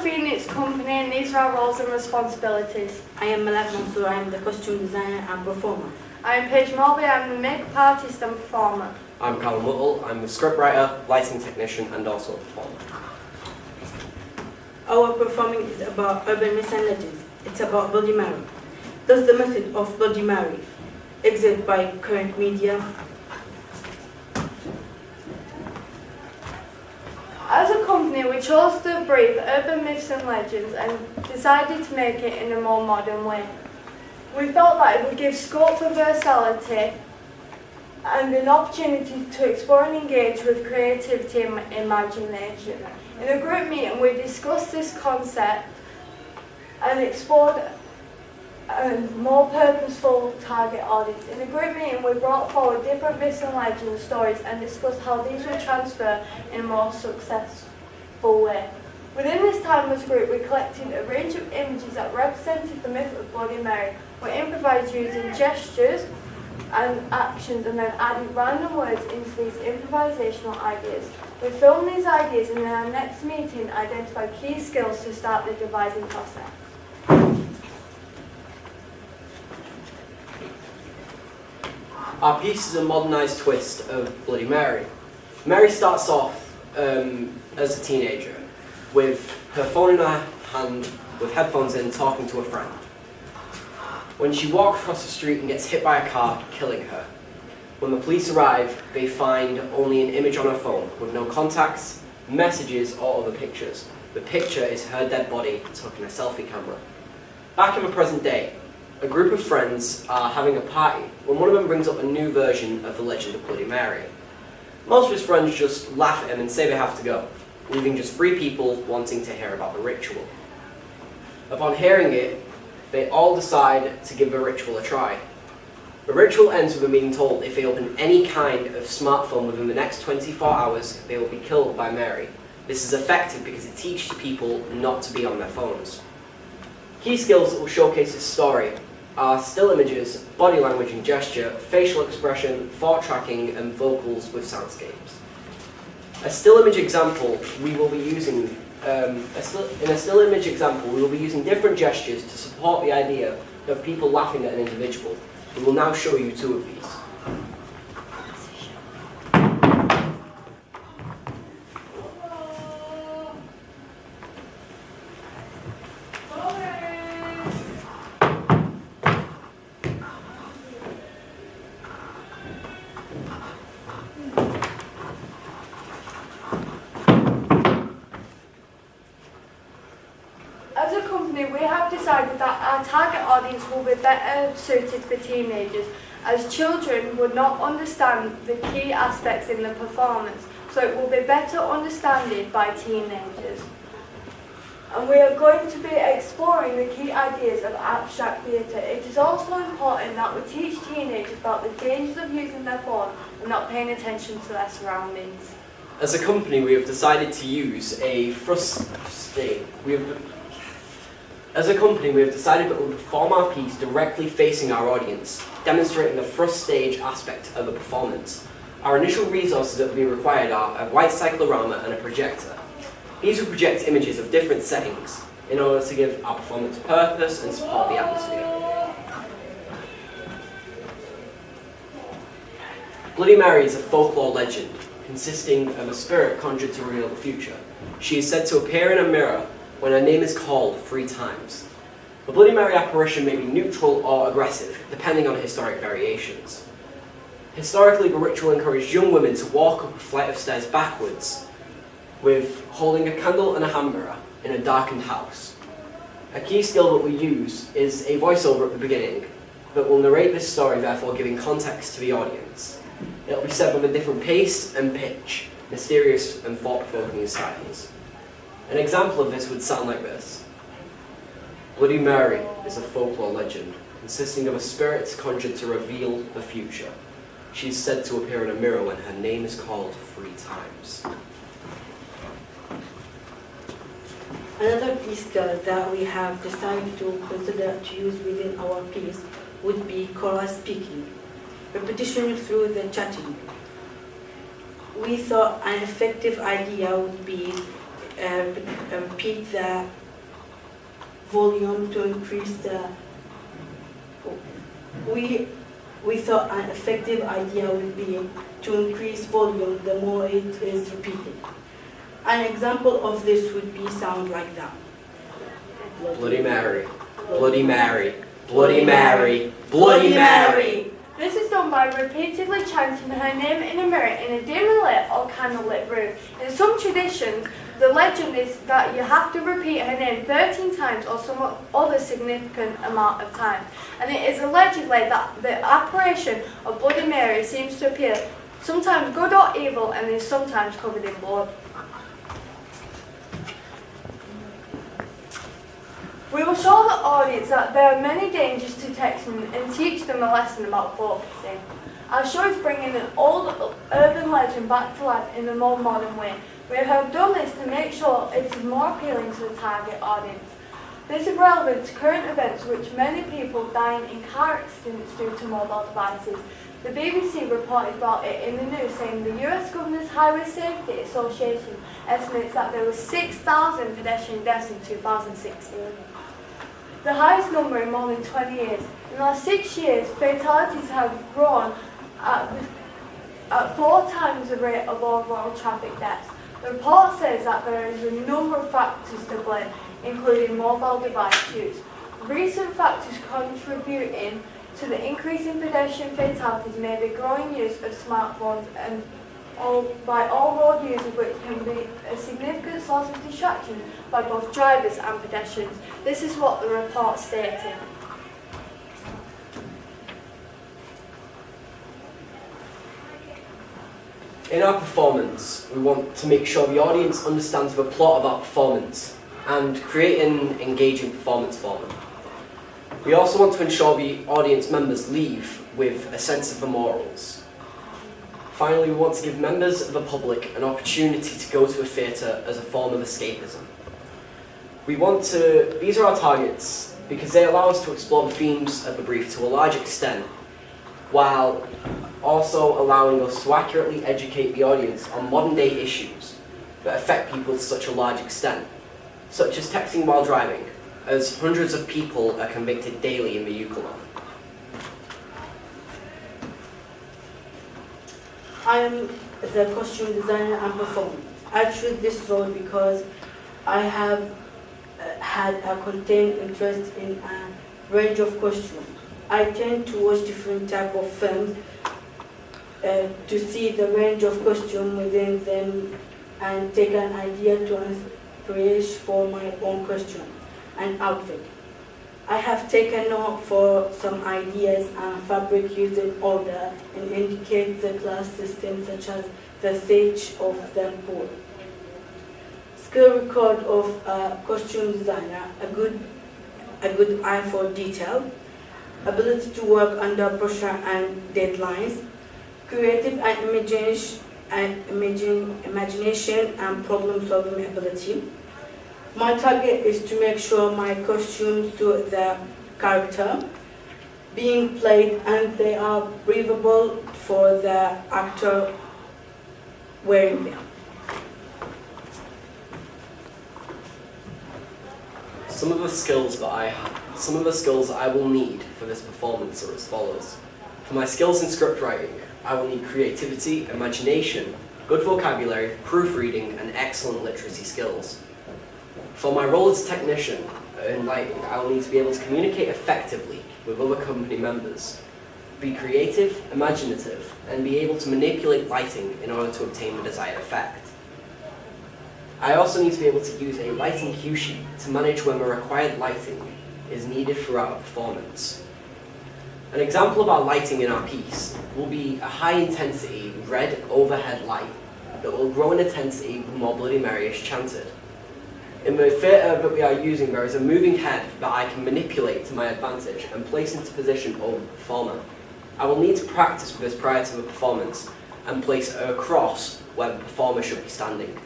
Phoenix Company and these are our roles and responsibilities. I am Malak Mansour, I am the costume designer and performer. I am Paige Mulvey, I am the makeup artist and performer. I'm Callum Whittle, I'm the scriptwriter, lighting technician and also a performer. Our performing is about urban myths and legends. It's about Bloody Mary. Does the method of Bloody Mary exist by current media? As a company, we chose to breathe urban myths and legends and decided to make it in a more modern way. We felt that it would give scope for versatility and an opportunity to explore and engage with creativity and imagination. In a group meeting, we discussed this concept and explored a more purposeful target audience. In a group meeting, we brought forward different myths and legend stories and discussed how these would transfer in a more successful way. Within this timeless group, we collected a range of images that represented the myth of Bloody Mary. We improvised using gestures and actions and then added random words into these improvisational ideas. We filmed these ideas and in our next meeting identified key skills to start the devising process. Our piece is a modernised twist of Bloody Mary. Mary starts off as a teenager with her phone in her hand, with headphones in, talking to a friend. When she walks across the street and gets hit by a car, killing her. When the police arrive, they find only an image on her phone with no contacts, messages or other pictures. The picture is her dead body took in a selfie camera. Back in the present day, a group of friends are having a party when one of them brings up a new version of the legend of Bloody Mary. Most of his friends just laugh at him and say they have to go, leaving just 3 people wanting to hear about the ritual. Upon hearing it, they all decide to give the ritual a try. The ritual ends with them being told if they open any kind of smartphone within the next 24 hours, they will be killed by Mary. This is effective because it teaches people not to be on their phones. Key skills that will showcase this story are still images, body language and gesture, facial expression, thought tracking, and vocals with soundscapes. A still image example we will be using different gestures to support the idea of people laughing at an individual. We will now show you 2 of these. As a company, we have decided that our target audience will be better suited for teenagers, as children would not understand the key aspects in the performance, so it will be better understood by teenagers. And we are going to be exploring the key ideas of abstract theatre. It is also important that we teach teenagers about the dangers of using their phone and not paying attention to their surroundings. As a company, we have decided to use As a company, we have decided that we'll perform our piece directly facing our audience, demonstrating the thrust stage aspect of the performance. Our initial resources that will be required are a white cyclorama and a projector. These will project images of different settings in order to give our performance purpose and support the atmosphere. Bloody Mary is a folklore legend consisting of a spirit conjured to reveal the future. She is said to appear in a mirror when her name is called 3 times. The Bloody Mary apparition may be neutral or aggressive, depending on historic variations. Historically, the ritual encouraged young women to walk up a flight of stairs backwards, with holding a candle and a hand mirror in a darkened house. A key skill that we use is a voiceover at the beginning that will narrate this story, therefore giving context to the audience. It will be said with a different pace and pitch, mysterious and thought-provoking silence. An example of this would sound like this. Bloody Mary is a folklore legend consisting of a spirit conjured to reveal the future. She is said to appear in a mirror when her name is called 3 times. Another key skill that we have decided to consider to use within our piece would be choral speaking, repetition through the chatting. We thought an effective idea would be repeat the volume to increase the. We thought an effective idea would be to increase volume the more it is repeated. An example of this would be sound like that. Bloody Mary, Bloody Mary, Bloody Mary, Bloody Mary. This is done by repeatedly chanting her name in a mirror in a dimly lit or candlelit room. In some traditions, the legend is that you have to repeat her name 13 times or some other significant amount of time. And it is allegedly that the apparition of Bloody Mary seems to appear sometimes good or evil and is sometimes covered in blood. We will show the audience that there are many dangers to texting and teach them a lesson about focusing. Our show is bringing an old urban legend back to life in a more modern way. We have done this to make sure it is more appealing to the target audience. This is relevant to current events which many people dying in car accidents due to mobile devices. The BBC reported about it in the news, saying the US Governor's Highway Safety Association estimates that there were 6,000 pedestrian deaths in 2016. The highest number in more than 20 years. In the last 6 years, fatalities have grown at 4 times the rate of overall traffic deaths. The report says that there is a number of factors to blame, including mobile device use. Recent factors contributing to the increase in pedestrian fatalities may be growing use of smartphones and by all road users, which can be a significant source of distraction by both drivers and pedestrians. This is what the report stated. In our performance, we want to make sure the audience understands the plot of our performance and create an engaging performance for them. We also want to ensure the audience members leave with a sense of the morals. Finally, we want to give members of the public an opportunity to go to a theatre as a form of escapism. These are our targets because they allow us to explore the themes of the brief to a large extent, while also allowing us to accurately educate the audience on modern day issues that affect people to such a large extent, such as texting while driving, as hundreds of people are convicted daily in the UK alone. I am the costume designer and performer. I chose this role because I have had a contained interest in a range of costumes. I tend to watch different types of films to see the range of costume within them and take an idea to inspiration for my own costume and outfit. I have taken note for some ideas and fabric used in order and indicate the class system such as the stage of the pool. Skill record of a costume designer, a good eye for detail, ability to work under pressure and deadlines, creative and imagination and problem-solving ability. My target is to make sure my costumes suit the character being played and they are breathable for the actor wearing them. Some of the skills that I will need for this performance are as follows. For my skills in script writing, I will need creativity, imagination, good vocabulary, proofreading, and excellent literacy skills. For my role as a technician in lighting, I will need to be able to communicate effectively with other company members, be creative, imaginative, and be able to manipulate lighting in order to obtain the desired effect. I also need to be able to use a lighting cue sheet to manage when the required lighting is needed throughout a performance. An example of our lighting in our piece will be a high-intensity red overhead light that will grow in intensity the more Bloody Mary is chanted. In the theatre that we are using, there is a moving head that I can manipulate to my advantage and place into position over the performer. I will need to practice with this prior to the performance and place it across where the performer should be standing.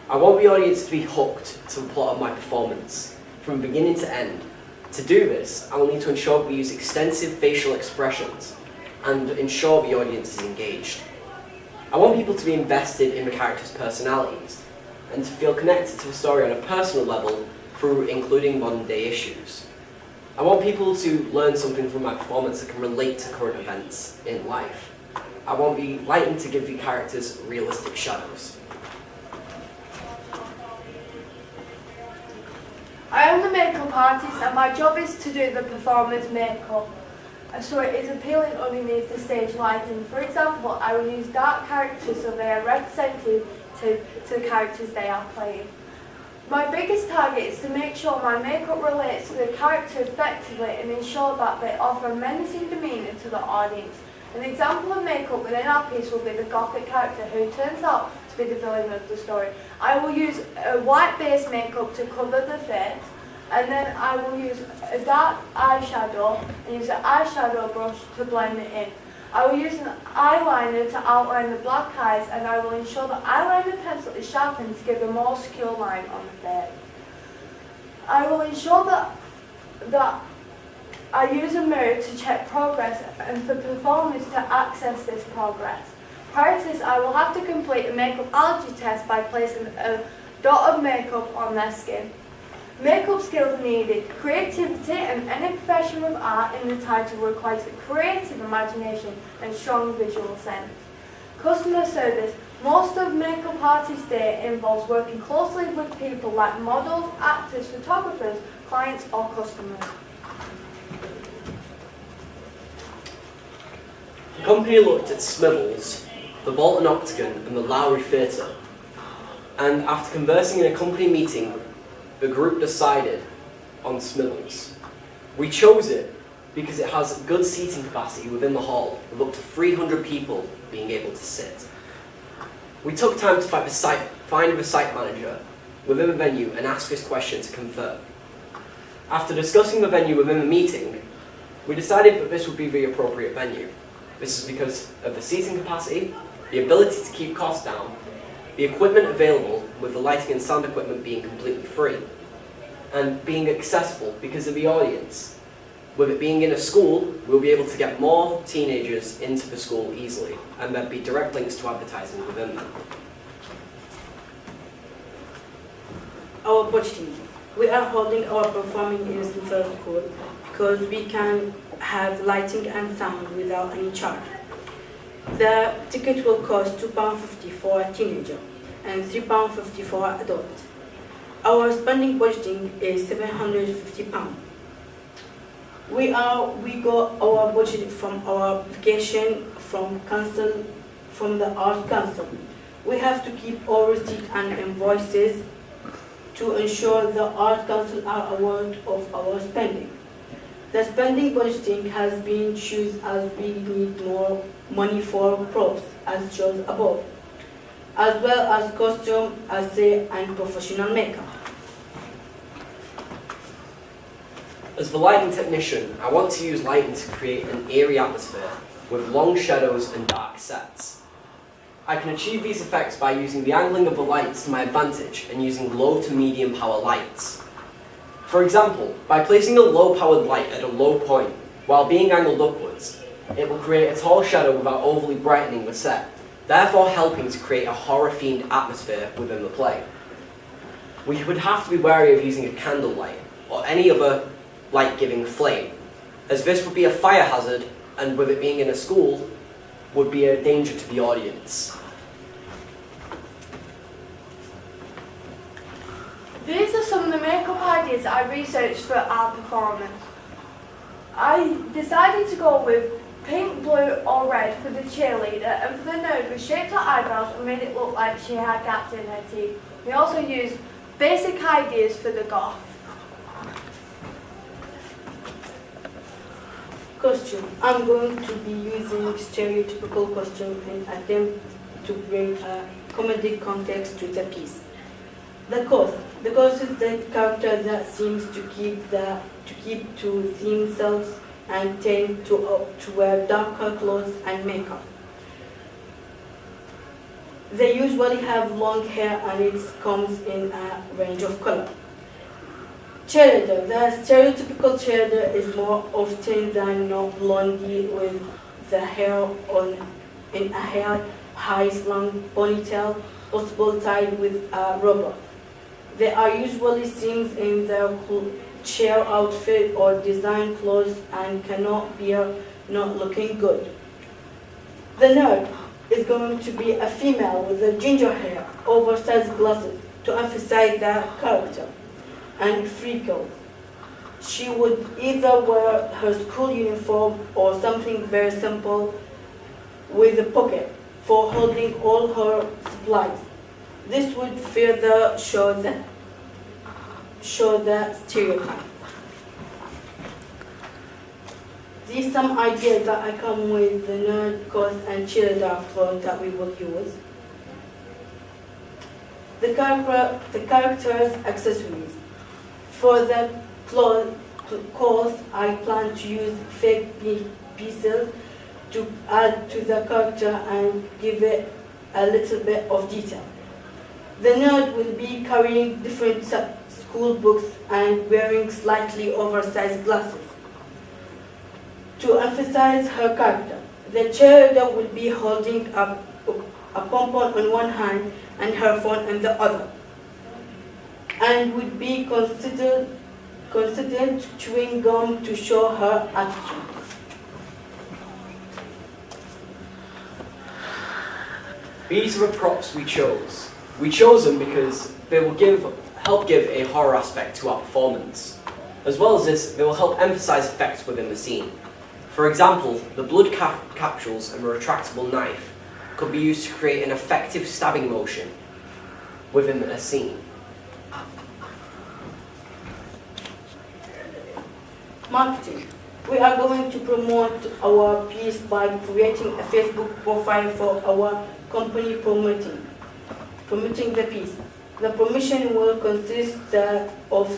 I want the audience to be hooked to the plot of my performance, from beginning to end. To do this, I will need to ensure we use extensive facial expressions and ensure the audience is engaged. I want people to be invested in the characters' personalities, and to feel connected to the story on a personal level through including modern day issues. I want people to learn something from my performance that can relate to current events in life. I want the lighting to give the characters realistic shadows. I am the makeup artist and my job is to do the performer's makeup, so it is appealing underneath the stage lighting. For example, I will use dark characters so they are representative to the characters they are playing. My biggest target is to make sure my makeup relates to the character effectively and ensure that they offer a menacing demeanour to the audience. An example of makeup within our piece will be the gothic character who turns out to be the villain of the story. I will use a white base makeup to cover the face, and then I will use a dark eyeshadow and use an eyeshadow brush to blend it in. I will use an eyeliner to outline the black eyes, and I will ensure the eyeliner pencil is sharpened to give a more secure line on the face. I will ensure that I use a mirror to check progress and for performers to access this progress. Prior to this, I will have to complete a makeup allergy test by placing a dot of makeup on their skin. Makeup skills needed. Creativity, and any profession with art in the title requires a creative imagination and strong visual sense. Customer service. Most of makeup artists' day involves working closely with people like models, actors, photographers, clients or customers. The company looked at Smithers, the Bolton Octagon and the Lowry Theatre, and after conversing in a company meeting, the group decided on Smithers. We chose it because it has good seating capacity within the hall, with up to 300 people being able to sit. We took time to find the site manager within the venue and ask this question to confirm. After discussing the venue within the meeting, we decided that this would be the appropriate venue. This is because of the seating capacity, the ability to keep costs down, the equipment available, with the lighting and sound equipment being completely free, and being accessible because of the audience. With it being in a school, we'll be able to get more teenagers into the school easily, and there'll be direct links to advertising within them. Our budgeting. We are holding our performing in Smithers School because we can have lighting and sound without any charge. The ticket will cost £2.50 for a teenager and £3.50 for an adult. Our spending budgeting is £750. We got our budget from our application from the Art Council. We have to keep all receipts and invoices to ensure the Art Council are aware of our spending. The spending budgeting has been chosen as we need more money for props, as shown above, as well as costume, essay, and professional makeup. As the lighting technician, I want to use lighting to create an eerie atmosphere with long shadows and dark sets. I can achieve these effects by using the angling of the lights to my advantage and using low to medium power lights. For example, by placing a low powered light at a low point while being angled upwards, it will create a tall shadow without overly brightening the set, therefore helping to create a horror-themed atmosphere within the play. We would have to be wary of using a candle light or any other light-giving flame, as this would be a fire hazard, and with it being in a school, would be a danger to the audience. These are some of the makeup ideas I researched for our performance. I decided to go with pink, blue or red for the cheerleader, and for the nerd we shaped her eyebrows and made it look like she had gaps in her teeth. We also used basic ideas for the goth. Costume. I'm going to be using stereotypical costume and attempt to bring a comedic context to the piece. The ghost. The ghost is the character that seems to keep to themselves and tend to wear darker clothes and makeup. They usually have long hair and it comes in a range of color. Cheerleader. The stereotypical cheerleader is more often than not blondie with the hair in a hair high slung ponytail possible tied with a rubber. They are usually seen in their chair outfit or design clothes and cannot be not looking good. The nerd is going to be a female with a ginger hair, oversized glasses to emphasize the character, and freckles. She would either wear her school uniform or something very simple with a pocket for holding all her supplies. This would further show the stereotype. These are some ideas that I come with the nerd coats and cheerleader clothes that we will use. The character's accessories. For the clothes, I plan to use fake pieces to add to the character and give it a little bit of detail. The nerd will be carrying different school books and wearing slightly oversized glasses to emphasize her character. The cheerleader will be holding a pom-pom on one hand and her phone in the other, and would be considered chewing gum to show her attitude. These are the props we chose. We chose them because they will help give a horror aspect to our performance. As well as this, they will help emphasize effects within the scene. For example, the blood capsules and a retractable knife could be used to create an effective stabbing motion within a scene. Marketing. We are going to promote our piece by creating a Facebook profile for our company promoting the piece. The promotion will consist of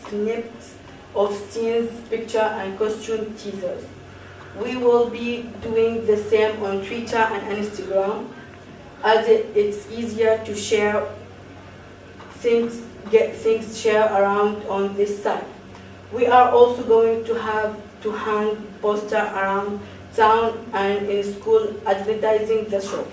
snips of scenes, picture and costume teasers. We will be doing the same on Twitter and Instagram, as it's easier to share things, get things shared around on this site. We are also going to have to hang posters around town and in school advertising the show.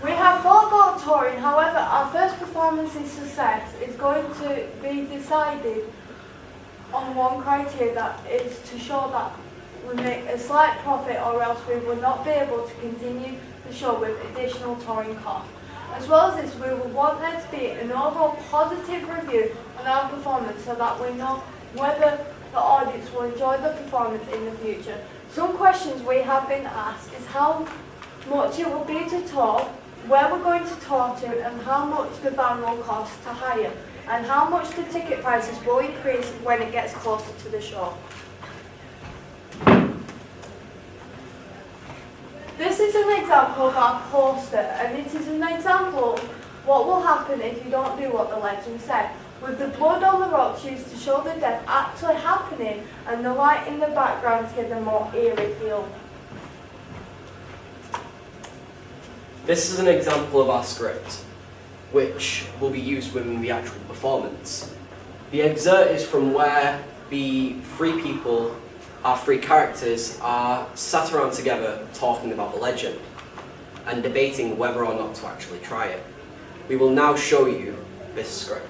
We have thought about touring, however, our first performance's success is going to be decided on one criteria, that is to show that we make a slight profit, or else we will not be able to continue the show with additional touring costs. As well as this, we would want there to be an overall positive review on our performance so that we know whether the audience will enjoy the performance in the future. Some questions we have been asked is how much it will be to tour, where we're going to tour to, and how much the van will cost to hire, and how much the ticket prices will increase when it gets closer to the show. This is an example of our poster, and it is an example of what will happen if you don't do what the legend said, with the blood on the rocks used to show the death actually happening, and the light in the background to give a more eerie feel. This is an example of our script, which will be used within the actual performance. The excerpt is from where the three people, our three characters, are sat around together talking about the legend and debating whether or not to actually try it. We will now show you this script.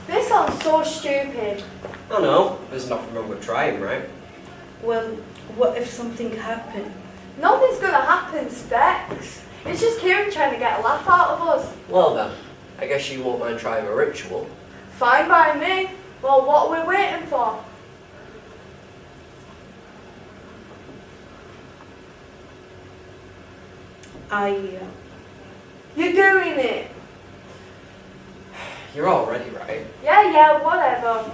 This sounds so stupid. I know, there's nothing wrong with trying, right? Well, what if something happened? Nothing's gonna happen, Specs. It's just Kieran trying to get a laugh out of us. Well then, I guess you won't mind trying a ritual. Fine by me. Well, what are we waiting for? You're doing it. You're all ready, right? Yeah, whatever.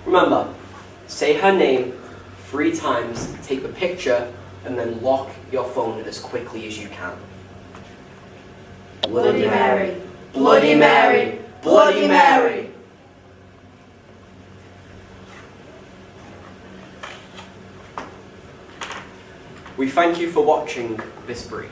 Remember, say her name 3 times, take the picture, and then lock your phone as quickly as you can. Bloody Mary, Bloody Mary, Bloody Mary. We thank you for watching this brief.